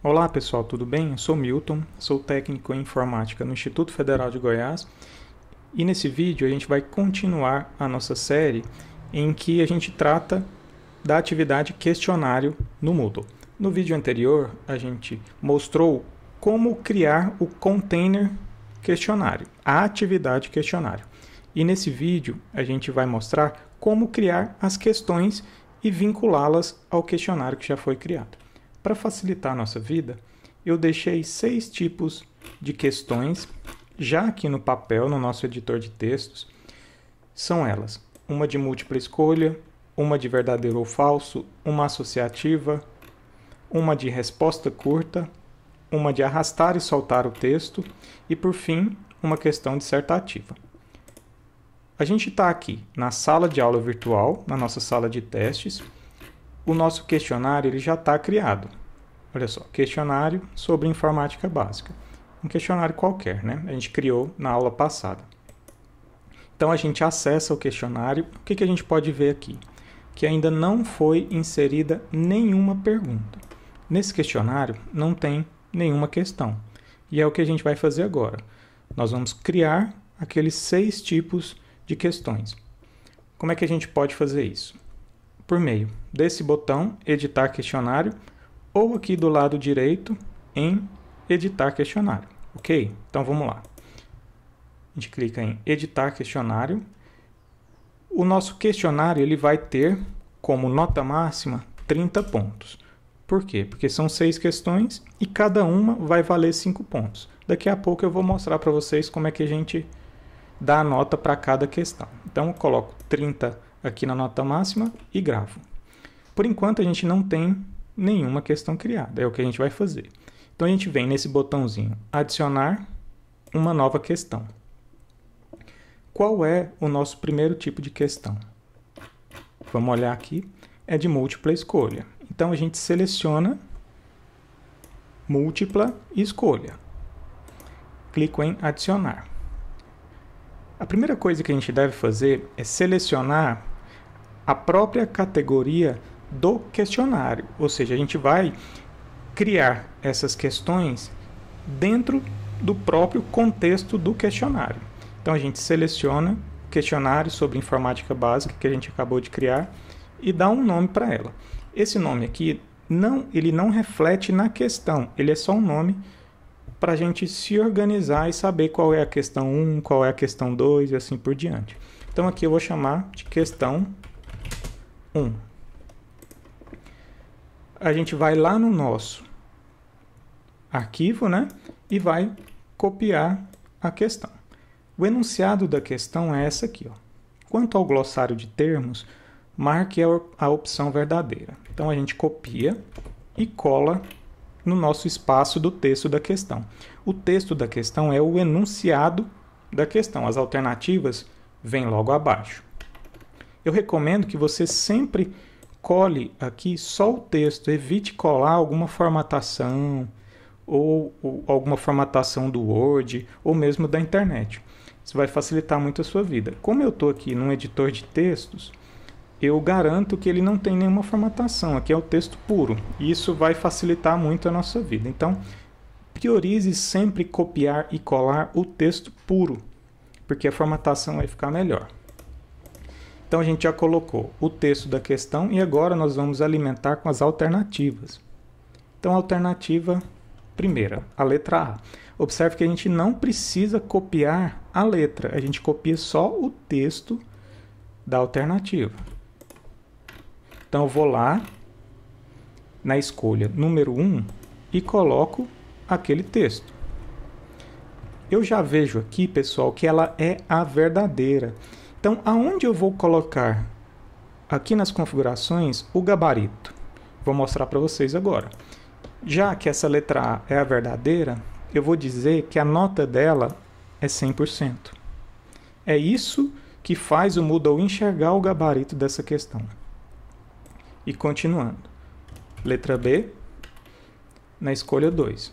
Olá pessoal, tudo bem? Eu sou Milton, sou técnico em informática no Instituto Federal de Goiás e nesse vídeo a gente vai continuar a nossa série em que a gente trata da atividade questionário no Moodle. No vídeo anterior a gente mostrou como criar o container questionário, a atividade questionário. E nesse vídeo a gente vai mostrar como criar as questões e vinculá-las ao questionário que já foi criado. Para facilitar a nossa vida, eu deixei 6 tipos de questões já aqui no papel, no nosso editor de textos. São elas: uma de múltipla escolha, uma de verdadeiro ou falso, uma associativa, uma de resposta curta, uma de arrastar e soltar o texto e, por fim, uma questão dissertativa. A gente está aqui na sala de aula virtual, na nossa sala de testes. O nosso questionário ele já está criado. Olha só, questionário sobre informática básica. Um questionário qualquer, né? A gente criou na aula passada. Então a gente acessa o questionário. O que a gente pode ver aqui? Que ainda não foi inserida nenhuma pergunta. Nesse questionário não tem nenhuma questão. E é o que a gente vai fazer agora. Nós vamos criar aqueles 6 tipos de questões. Como é que a gente pode fazer isso? Por meio desse botão, editar questionário, ou aqui do lado direito, em editar questionário. Ok? Então vamos lá. A gente clica em editar questionário. O nosso questionário ele vai ter como nota máxima 30 pontos. Por quê? Porque são 6 questões e cada uma vai valer 5 pontos. Daqui a pouco eu vou mostrar para vocês como é que a gente dá a nota para cada questão. Então eu coloco 30 aqui na nota máxima e gravo. Por enquanto a gente não tem nenhuma questão criada, é o que a gente vai fazer. Então a gente vem nesse botãozinho adicionar uma nova questão. Qual é o nosso primeiro tipo de questão? Vamos olhar aqui, é de múltipla escolha. Então a gente seleciona múltipla escolha. Clico em adicionar. A primeira coisa que a gente deve fazer é selecionar a própria categoria do questionário, ou seja, a gente vai criar essas questões dentro do próprio contexto do questionário. Então a gente seleciona o questionário sobre informática básica que a gente acabou de criar e dá um nome para ela. Esse nome aqui ele não reflete na questão, ele é só um nome para a gente se organizar e saber qual é a questão 1, qual é a questão 2 e assim por diante. Então aqui eu vou chamar de questão 1. A gente vai lá no nosso arquivo, né? E vai copiar a questão. O enunciado da questão é essa aqui, ó. Quanto ao glossário de termos, marque a opção verdadeira. Então a gente copia e cola no nosso espaço do texto da questão. O texto da questão é o enunciado da questão. As alternativas vêm logo abaixo. Eu recomendo que você sempre cole aqui só o texto. Evite colar alguma formatação ou alguma formatação do Word ou mesmo da internet. Isso vai facilitar muito a sua vida. Como eu estou aqui num editor de textos, eu garanto que ele não tem nenhuma formatação. Aqui é o texto puro. E isso vai facilitar muito a nossa vida. Então, priorize sempre copiar e colar o texto puro, porque a formatação vai ficar melhor. Então, a gente já colocou o texto da questão e agora nós vamos alimentar com as alternativas. Então, a alternativa primeira, a letra A. Observe que a gente não precisa copiar a letra, a gente copia só o texto da alternativa. Então, eu vou lá na escolha número 1 e coloco aquele texto. Eu já vejo aqui, pessoal, que ela é a verdadeira. Então, aonde eu vou colocar aqui nas configurações o gabarito? Vou mostrar para vocês agora. Já que essa letra A é a verdadeira, eu vou dizer que a nota dela é 100%. É isso que faz o Moodle enxergar o gabarito dessa questão. E continuando. Letra B, na escolha 2.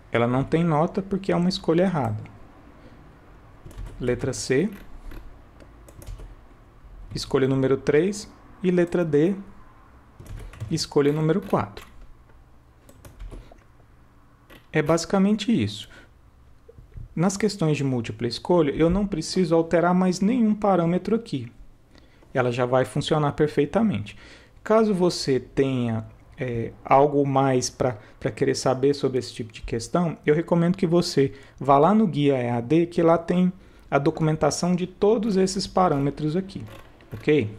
Ela não tem nota porque é uma escolha errada. Letra C, escolha número 3. E letra D, escolha número 4. É basicamente isso. Nas questões de múltipla escolha, eu não preciso alterar mais nenhum parâmetro aqui. Ela já vai funcionar perfeitamente. Caso você tenha algo mais para querer saber sobre esse tipo de questão, eu recomendo que você vá lá no Guia EAD, que lá tem a documentação de todos esses parâmetros aqui, ok?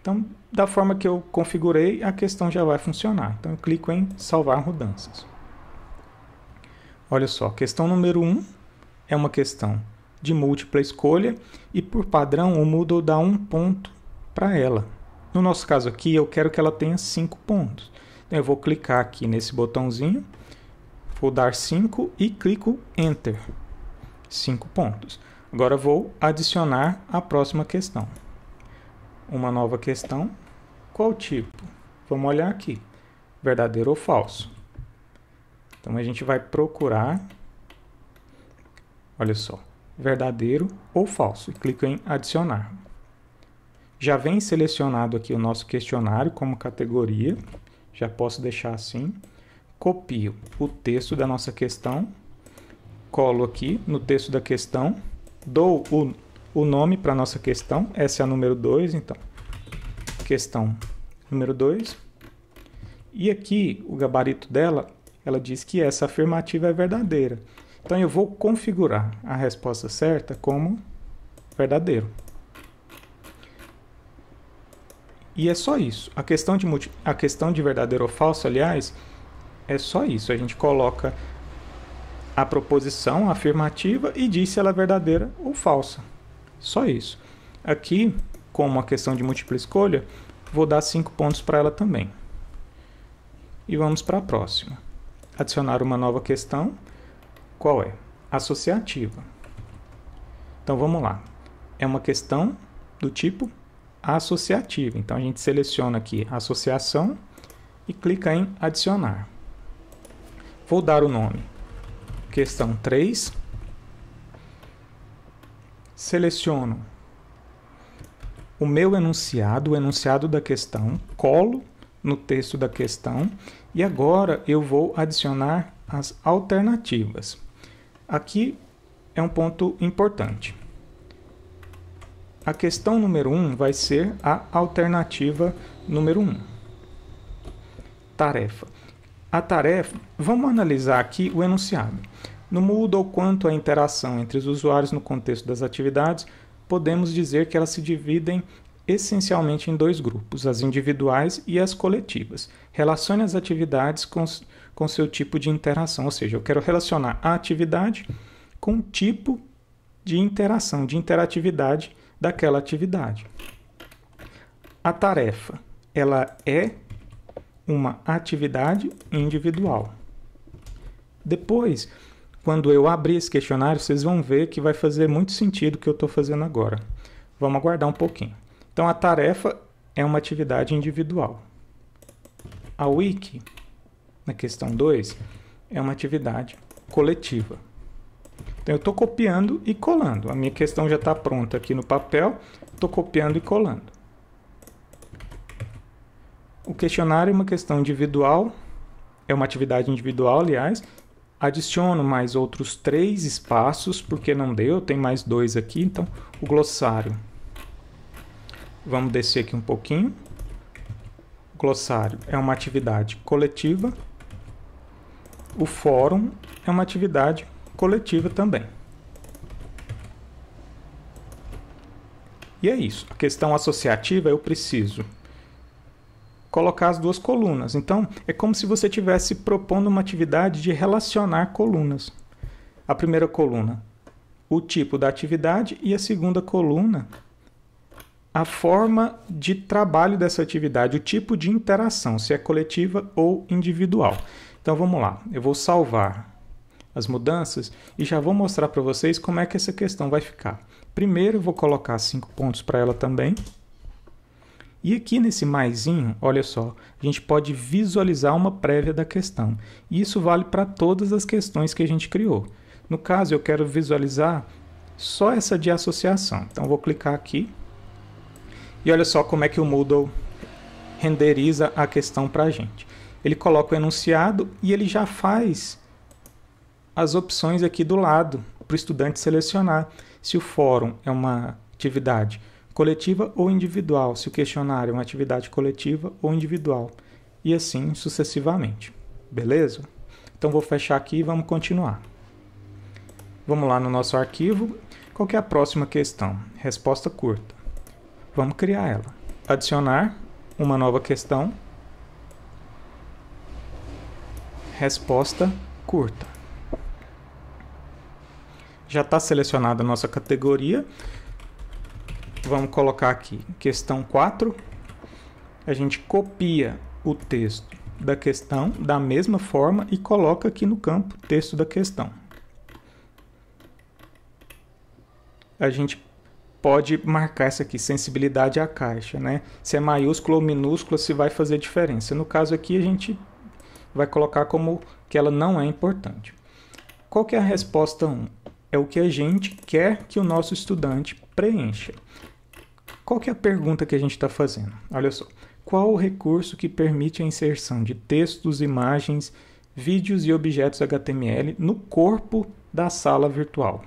Então, da forma que eu configurei, a questão já vai funcionar. Então, eu clico em salvar mudanças. Olha só, questão número 1 é uma questão de múltipla escolha e, por padrão, o Moodle dá 1 ponto para ela. No nosso caso aqui, eu quero que ela tenha 5 pontos. Então, eu vou clicar aqui nesse botãozinho, vou dar 5 e clico Enter. 5 pontos. Agora, vou adicionar a próxima questão. Uma nova questão. Qual tipo? Vamos olhar aqui. Verdadeiro ou falso? Então, a gente vai procurar, olha só, verdadeiro ou falso. E clico em adicionar. Já vem selecionado aqui o nosso questionário como categoria. Já posso deixar assim. Copio o texto da nossa questão. Colo aqui no texto da questão. Dou o nome para a nossa questão. Essa é a número 2, então. Questão número 2. E aqui, o gabarito dela, ela diz que essa afirmativa é verdadeira. Então, eu vou configurar a resposta certa como verdadeiro. E é só isso. A questão de verdadeiro ou falso, aliás, é só isso. A gente coloca a proposição, a afirmativa, e diz se ela é verdadeira ou falsa. Só isso. Aqui, como a questão de múltipla escolha, vou dar 5 pontos para ela também. E vamos para a próxima. Adicionar uma nova questão. Qual é? Associativa. Então, vamos lá. É uma questão do tipo associativa. Então, a gente seleciona aqui associação e clica em adicionar. Vou dar o nome. Questão 3. Seleciono o meu enunciado, o enunciado da questão, colo no texto da questão e agora eu vou adicionar as alternativas. Aqui é um ponto importante. A questão número 1 vai ser a alternativa número 1. Tarefa. A tarefa, vamos analisar aqui o enunciado. No Moodle, quanto à interação entre os usuários no contexto das atividades, podemos dizer que elas se dividem essencialmente em 2 grupos, as individuais e as coletivas. Relacione as atividades com seu tipo de interação, ou seja, eu quero relacionar a atividade com o tipo de interação, de interatividade daquela atividade. A tarefa, ela é uma atividade individual. Depois, quando eu abrir esse questionário, vocês vão ver que vai fazer muito sentido o que eu estou fazendo agora. Vamos aguardar um pouquinho. Então, a tarefa é uma atividade individual. A wiki, na questão 2, é uma atividade coletiva. Então, eu estou copiando e colando. A minha questão já está pronta aqui no papel, estou copiando e colando. O questionário é uma questão individual, é uma atividade individual, aliás. Adiciono mais outros 3 espaços, porque não deu, tem mais 2 aqui. Então, o glossário. Vamos descer aqui um pouquinho. O glossário é uma atividade coletiva. O fórum é uma atividade coletiva também. E é isso. A questão associativa eu preciso colocar as 2 colunas. Então, é como se você estivesse propondo uma atividade de relacionar colunas. A primeira coluna, o tipo da atividade, e a segunda coluna, a forma de trabalho dessa atividade, o tipo de interação, se é coletiva ou individual. Então, vamos lá. Eu vou salvar as mudanças e já vou mostrar para vocês como é que essa questão vai ficar. Primeiro, eu vou colocar 5 pontos para ela também. E aqui nesse maisinho, olha só, a gente pode visualizar uma prévia da questão. E isso vale para todas as questões que a gente criou. No caso, eu quero visualizar só essa de associação. Então, vou clicar aqui. E olha só como é que o Moodle renderiza a questão para a gente. Ele coloca o enunciado e ele já faz as opções aqui do lado para o estudante selecionar se o fórum é uma atividade coletiva ou individual, se o questionário é uma atividade coletiva ou individual, e assim sucessivamente. Beleza? Então vou fechar aqui e vamos continuar. Vamos lá no nosso arquivo. Qual que é a próxima questão? Resposta curta. Vamos criar ela. Adicionar uma nova questão. Resposta curta. Já está selecionada a nossa categoria. Vamos colocar aqui questão 4. A gente copia o texto da questão da mesma forma e coloca aqui no campo texto da questão. A gente pode marcar essa aqui, sensibilidade à caixa, né? Se é maiúscula ou minúscula, se vai fazer diferença. No caso aqui, a gente vai colocar como que ela não é importante. Qual que é a resposta 1? É o que a gente quer que o nosso estudante preencha. Qual que é a pergunta que a gente está fazendo? Olha só. Qual o recurso que permite a inserção de textos, imagens, vídeos e objetos HTML no corpo da sala virtual?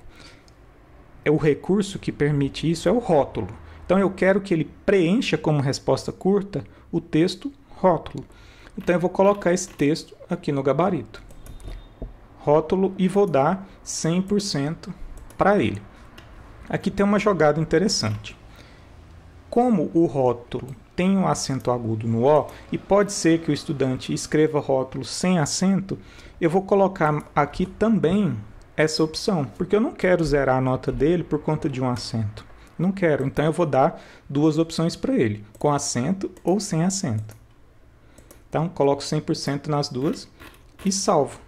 O recurso que permite isso é o rótulo. Então eu quero que ele preencha como resposta curta o texto rótulo. Então eu vou colocar esse texto aqui no gabarito. Rótulo e vou dar 100% para ele. Aqui tem uma jogada interessante. Como o rótulo tem um acento agudo no O e pode ser que o estudante escreva rótulo sem acento, eu vou colocar aqui também essa opção, porque eu não quero zerar a nota dele por conta de um acento. Não quero, então eu vou dar duas opções para ele, com acento ou sem acento. Então, coloco 100% nas duas e salvo.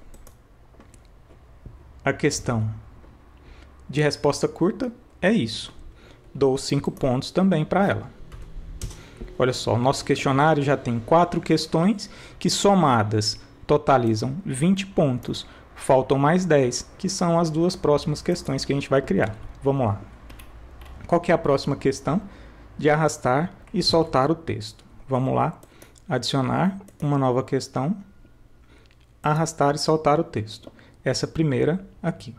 A questão de resposta curta é isso. Dou 5 pontos também para ela. Olha só, o nosso questionário já tem 4 questões que somadas totalizam 20 pontos. Faltam mais 10, que são as duas próximas questões que a gente vai criar. Vamos lá. Qual que é a próxima questão? De arrastar e soltar o texto. Vamos lá. Adicionar uma nova questão. Arrastar e soltar o texto. Essa primeira aqui.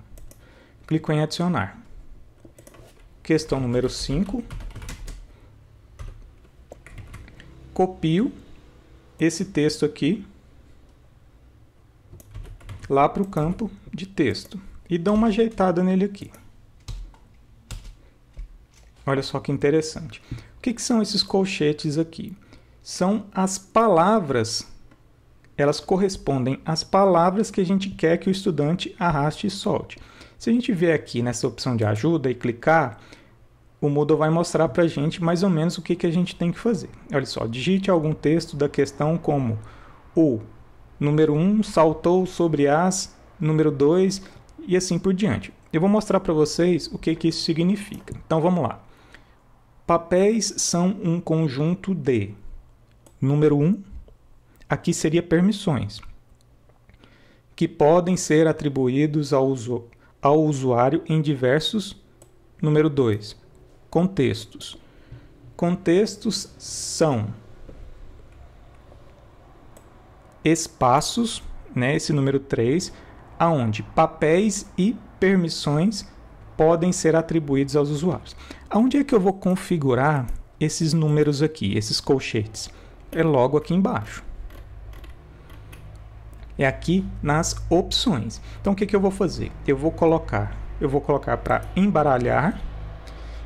Clico em adicionar. Questão número 5. Copio esse texto aqui lá para o campo de texto e dou uma ajeitada nele aqui. Olha só que interessante. O que são esses colchetes aqui? São as palavras, elas correspondem às palavras que a gente quer que o estudante arraste e solte. Se a gente vier aqui nessa opção de ajuda e clicar, o Moodle vai mostrar para a gente mais ou menos o que a gente tem que fazer. Olha só, digite algum texto da questão como o número 1 saltou sobre as, número 2 e assim por diante. Eu vou mostrar para vocês o que isso significa. Então vamos lá. Papéis são um conjunto de, número 1, aqui seria permissões, que podem ser atribuídos ao usuário em diversos, número 2, contextos. Contextos são espaços, né, esse número 3, aonde papéis e permissões podem ser atribuídos aos usuários. Aonde é que eu vou configurar esses números aqui, esses colchetes? É logo aqui embaixo. É aqui nas opções. Então o que eu vou fazer? Eu vou colocar para embaralhar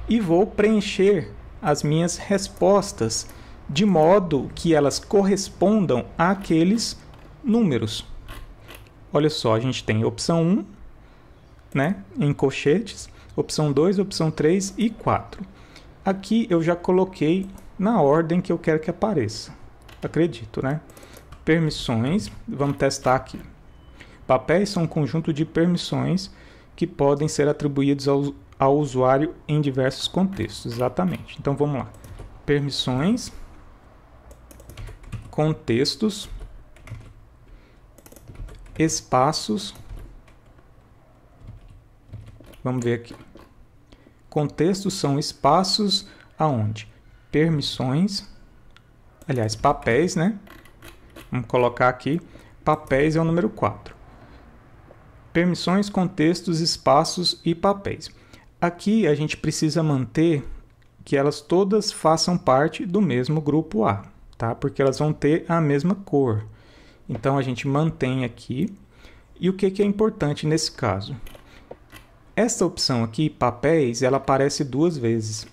e vou preencher as minhas respostas de modo que elas correspondam àqueles números. Olha só, a gente tem opção 1, né, em colchetes, opção 2, opção 3 e 4. Aqui eu já coloquei na ordem que eu quero que apareça. Acredito, né? Permissões, vamos testar aqui. Papéis são um conjunto de permissões que podem ser atribuídos ao usuário em diversos contextos. Exatamente. Então vamos lá. Permissões, contextos, espaços. Vamos ver aqui. Contextos são espaços aonde? Permissões, aliás, papéis, né? Vamos colocar aqui, papéis é o número 4. permissões, contextos, espaços e papéis. Aqui a gente precisa manter que elas todas façam parte do mesmo grupo A, tá? Porque elas vão ter a mesma cor. Então a gente mantém aqui. E o que é importante nesse caso? Essa opção aqui, papéis, ela aparece duas vezes.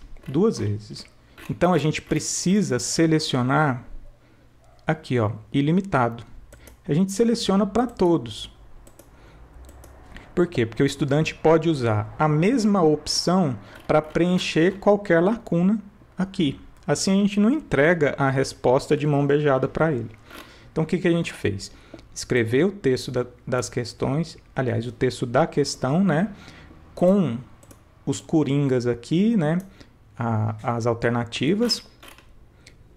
Então a gente precisa selecionar aqui, ó, ilimitado. A gente seleciona para todos. Por quê? Porque o estudante pode usar a mesma opção para preencher qualquer lacuna aqui. Assim a gente não entrega a resposta de mão beijada para ele. Então o que a gente fez? Escrever o texto das questões, aliás, o texto da questão, né? Com os coringas aqui, né? As alternativas.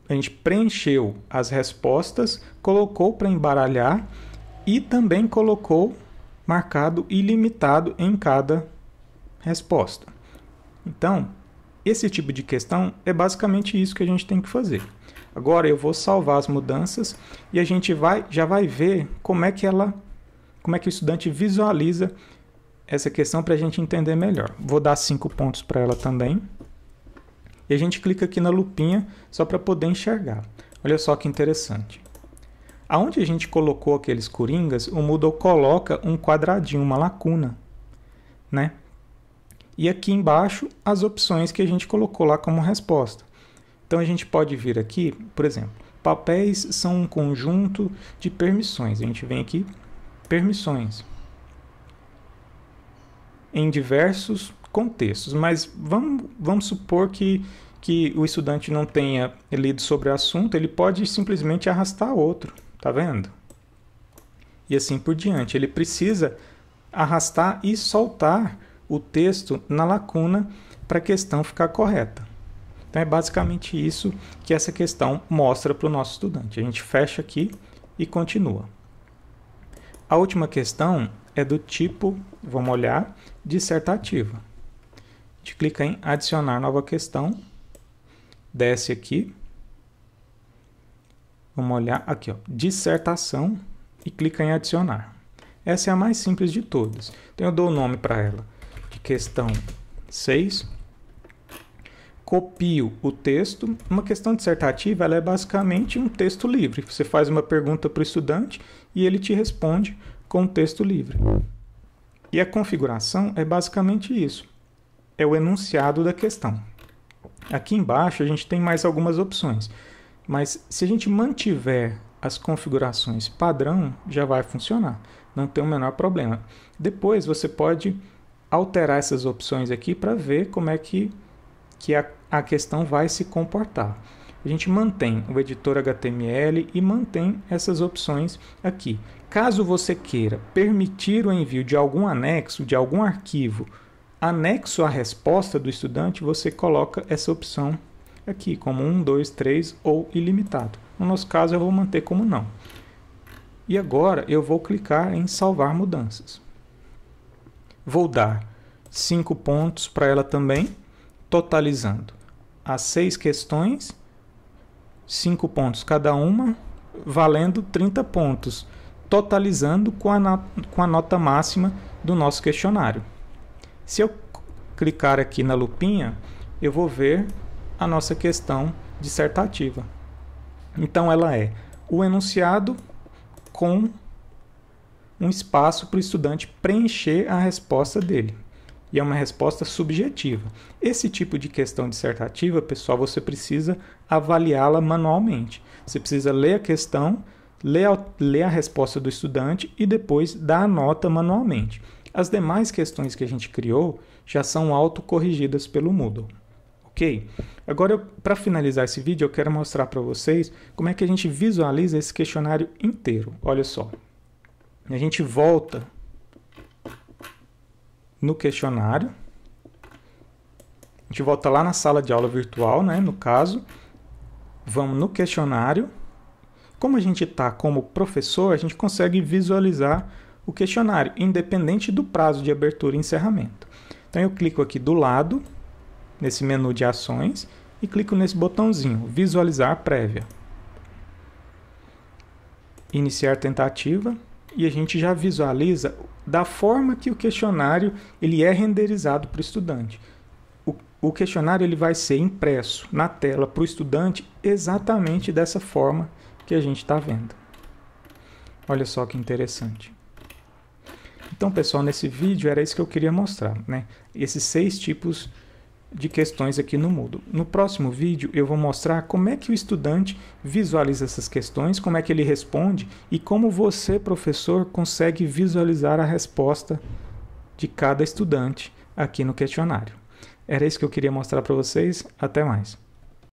A gente preencheu as respostas, colocou para embaralhar e também colocou marcado ilimitado em cada resposta. Então, esse tipo de questão é basicamente isso que a gente tem que fazer. Agora eu vou salvar as mudanças e a gente já vai ver como é que o estudante visualiza essa questão para a gente entender melhor. Vou dar 5 pontos para ela também. E a gente clica aqui na lupinha só para poder enxergar. Olha só que interessante. Aonde a gente colocou aqueles coringas, o Moodle coloca um quadradinho, uma lacuna, né? E aqui embaixo as opções que a gente colocou lá como resposta. Então a gente pode vir aqui, por exemplo, papéis são um conjunto de permissões. A gente vem aqui, permissões, em diversos contextos. Mas vamos supor que o estudante não tenha lido sobre o assunto, ele pode simplesmente arrastar outro. Tá vendo? E assim por diante. Ele precisa arrastar e soltar o texto na lacuna para a questão ficar correta. Então é basicamente isso que essa questão mostra para o nosso estudante. A gente fecha aqui e continua. A última questão é do tipo, vamos olhar, dissertativa. A gente clica em adicionar nova questão, desce aqui. Vamos olhar aqui, ó, dissertação, e clica em adicionar. Essa é a mais simples de todas. Então eu dou o nome para ela de questão 6. Copio o texto. Uma questão dissertativa ela é basicamente um texto livre. Você faz uma pergunta para o estudante e ele te responde com um texto livre. E a configuração é basicamente isso. É o enunciado da questão. Aqui embaixo a gente tem mais algumas opções. Mas se a gente mantiver as configurações padrão, já vai funcionar. Não tem o menor problema. Depois você pode alterar essas opções aqui para ver como é que a questão vai se comportar. A gente mantém o editor HTML e mantém essas opções aqui. Caso você queira permitir o envio de algum anexo, de algum arquivo, anexo à resposta do estudante, você coloca essa opção aqui, como 1, 2, 3 ou ilimitado. No nosso caso, eu vou manter como não. E agora eu vou clicar em salvar mudanças. Vou dar 5 pontos para ela também, totalizando as 6 questões, 5 pontos cada uma, valendo 30 pontos, totalizando com a nota máxima do nosso questionário. Se eu clicar aqui na lupinha, eu vou ver a nossa questão dissertativa. Então ela é o enunciado com um espaço para o estudante preencher a resposta dele. E é uma resposta subjetiva. Esse tipo de questão dissertativa, pessoal, você precisa avaliá-la manualmente. Você precisa ler a questão, ler a resposta do estudante e depois dar a nota manualmente. As demais questões que a gente criou já são autocorrigidas pelo Moodle. Ok? Agora, para finalizar esse vídeo, eu quero mostrar para vocês como é que a gente visualiza esse questionário inteiro. Olha só. A gente volta no questionário. A gente volta lá na sala de aula virtual, né? No caso. Vamos no questionário. Como a gente está como professor, a gente consegue visualizar o questionário, independente do prazo de abertura e encerramento. Então, eu clico aqui do lado, nesse menu de ações, e clico nesse botãozinho, visualizar prévia. Iniciar tentativa e a gente já visualiza da forma que o questionário ele é renderizado para o estudante. O questionário ele vai ser impresso na tela para o estudante exatamente dessa forma que a gente está vendo. Olha só que interessante. Então, pessoal, nesse vídeo era isso que eu queria mostrar, né? Esses 6 tipos de questões aqui no Moodle. No próximo vídeo eu vou mostrar como é que o estudante visualiza essas questões, como é que ele responde e como você, professor, consegue visualizar a resposta de cada estudante aqui no questionário. Era isso que eu queria mostrar para vocês. Até mais.